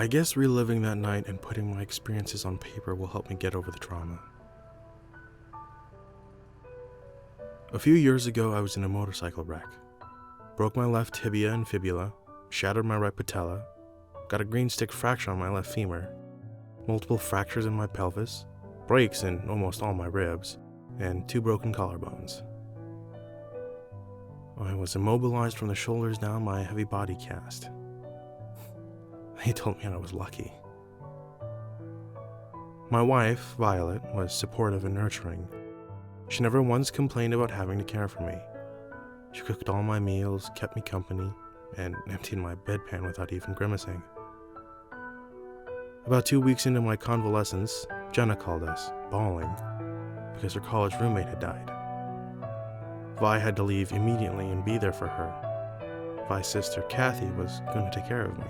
I guess reliving that night and putting my experiences on paper will help me get over the trauma. A few years ago, I was in a motorcycle wreck. Broke my left tibia and fibula, shattered my right patella, got a green stick fracture on my left femur, multiple fractures in my pelvis, breaks in almost all my ribs, and 2 broken collarbones. I was immobilized from the shoulders down by a heavy body cast. They told me I was lucky. My wife, Violet, was supportive and nurturing. She never once complained about having to care for me. She cooked all my meals, kept me company, and emptied my bedpan without even grimacing. About 2 weeks into my convalescence, Jenna called us, bawling, because her college roommate had died. Vi had to leave immediately and be there for her. Vi's sister, Kathy, was going to take care of me.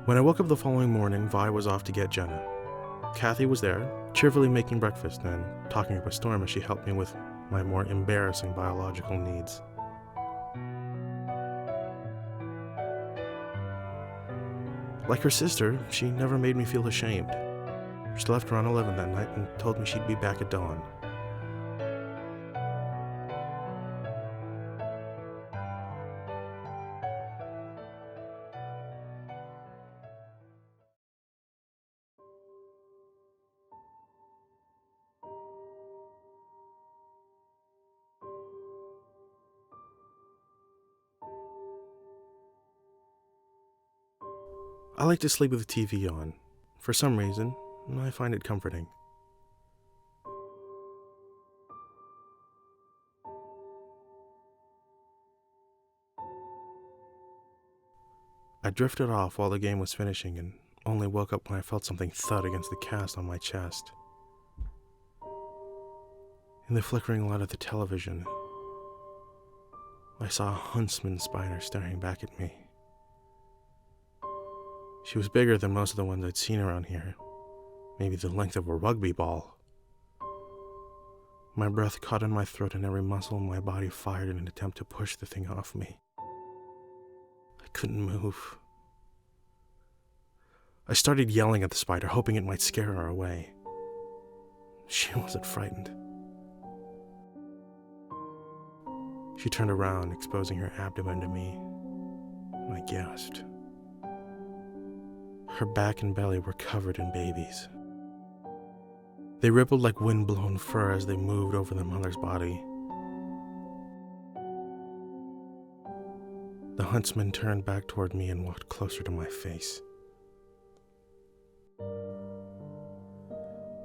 When I woke up the following morning, Vi was off to get Jenna. Kathy was there, cheerfully making breakfast and talking up a storm as she helped me with my more embarrassing biological needs. Like her sister, she never made me feel ashamed. She left around 11 that night and told me she'd be back at dawn. I like to sleep with the TV on. For some reason, I find it comforting. I drifted off while the game was finishing and only woke up when I felt something thud against the cast on my chest. In the flickering light of the television, I saw a huntsman spider staring back at me. She was bigger than most of the ones I'd seen around here, maybe the length of a rugby ball. My breath caught in my throat and every muscle in my body fired in an attempt to push the thing off me. I couldn't move. I started yelling at the spider, hoping it might scare her away. She wasn't frightened. She turned around, exposing her abdomen to me. I gasped. Her back and belly were covered in babies. They rippled like wind-blown fur as they moved over the mother's body. The huntsman turned back toward me and walked closer to my face.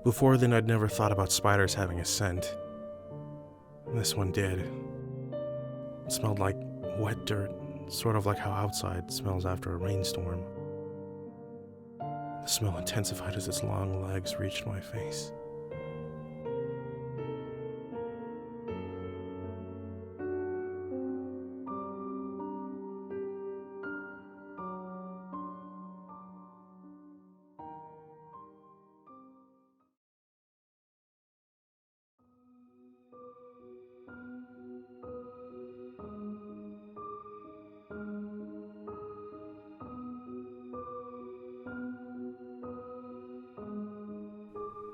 Before then, I'd never thought about spiders having a scent. This one did. It smelled like wet dirt, sort of like how outside smells after a rainstorm. The smell intensified as its long legs reached my face.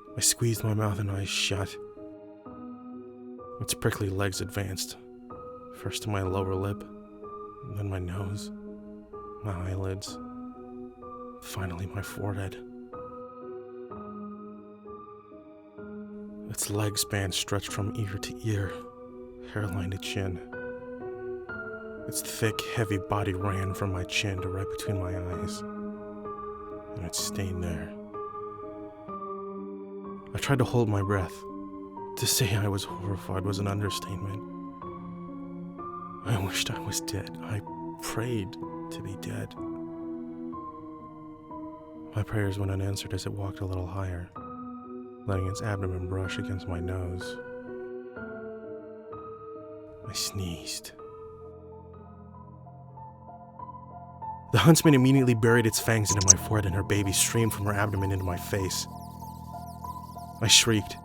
I squeezed my mouth and eyes shut. Its prickly legs advanced, first to my lower lip, then my nose, my eyelids, finally my forehead. Its leg span stretched from ear to ear, hairline to chin. Its thick, heavy body ran from my chin to right between my eyes, and it stayed there. I tried to hold my breath. To say I was horrified was an understatement. I wished I was dead. I prayed to be dead. My prayers went unanswered as it walked a little higher, letting its abdomen brush against my nose. I sneezed. The huntsman immediately buried its fangs into my forehead and her baby streamed from her abdomen into my face. I shrieked.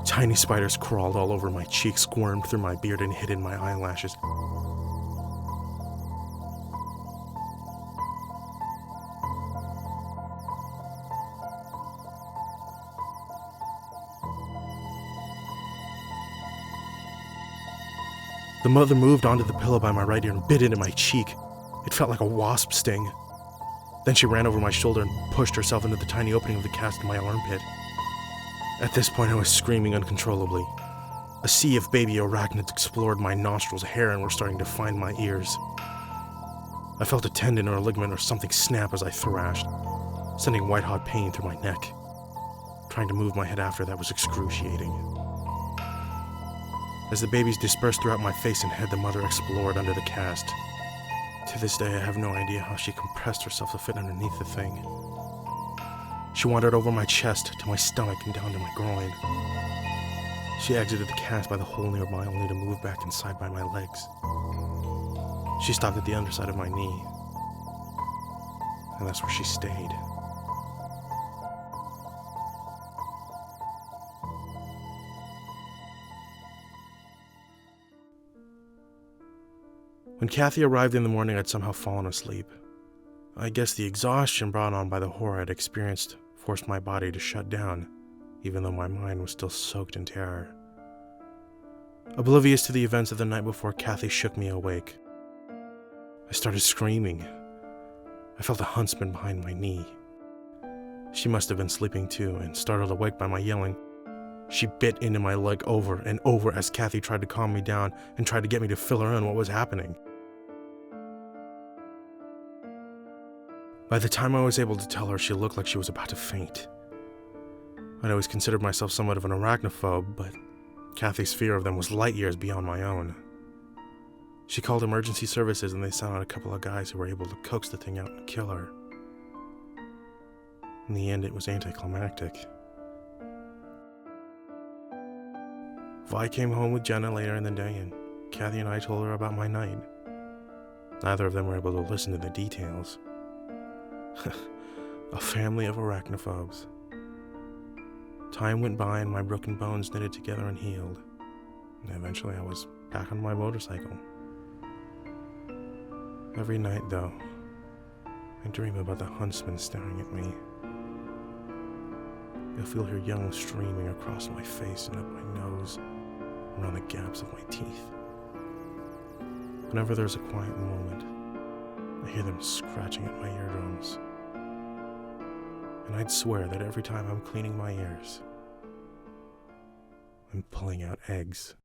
Tiny spiders crawled all over my cheeks, squirmed through my beard, and hid in my eyelashes. The mother moved onto the pillow by my right ear and bit into my cheek. It felt like a wasp sting. Then she ran over my shoulder and pushed herself into the tiny opening of the cast in my armpit. At this point, I was screaming uncontrollably. A sea of baby arachnids explored my nostrils' hair and were starting to find my ears. I felt a tendon or a ligament or something snap as I thrashed, sending white-hot pain through my neck. Trying to move my head after that was excruciating. As the babies dispersed throughout my face and head, the mother explored under the cast. To this day, I have no idea how she compressed herself to fit underneath the thing. She wandered over my chest to my stomach and down to my groin. She exited the cast by the hole nearby, only to move back inside by my legs. She stopped at the underside of my knee, and that's where she stayed. When Kathy arrived in the morning, I'd somehow fallen asleep. I guess the exhaustion brought on by the horror I'd experienced forced my body to shut down, even though my mind was still soaked in terror. Oblivious to the events of the night before, Kathy shook me awake. I started screaming. I felt a huntsman behind my knee. She must have been sleeping too, and startled awake by my yelling. She bit into my leg over and over as Kathy tried to calm me down and tried to get me to fill her in what was happening. By the time I was able to tell her, she looked like she was about to faint. I'd always considered myself somewhat of an arachnophobe, but Kathy's fear of them was light years beyond my own. She called emergency services and they sent out a couple of guys who were able to coax the thing out and kill her. In the end, it was anticlimactic. Vi came home with Jenna later in the day, and Kathy and I told her about my night. Neither of them were able to listen to the details. A family of arachnophobes. Time went by and my broken bones knitted together and healed. And eventually I was back on my motorcycle. Every night, though, I dream about the huntsman staring at me. You'll feel her yelling streaming across my face and up my nose, around the gaps of my teeth. Whenever there's a quiet moment, I hear them scratching at my eardrums. And I'd swear that every time I'm cleaning my ears, I'm pulling out eggs.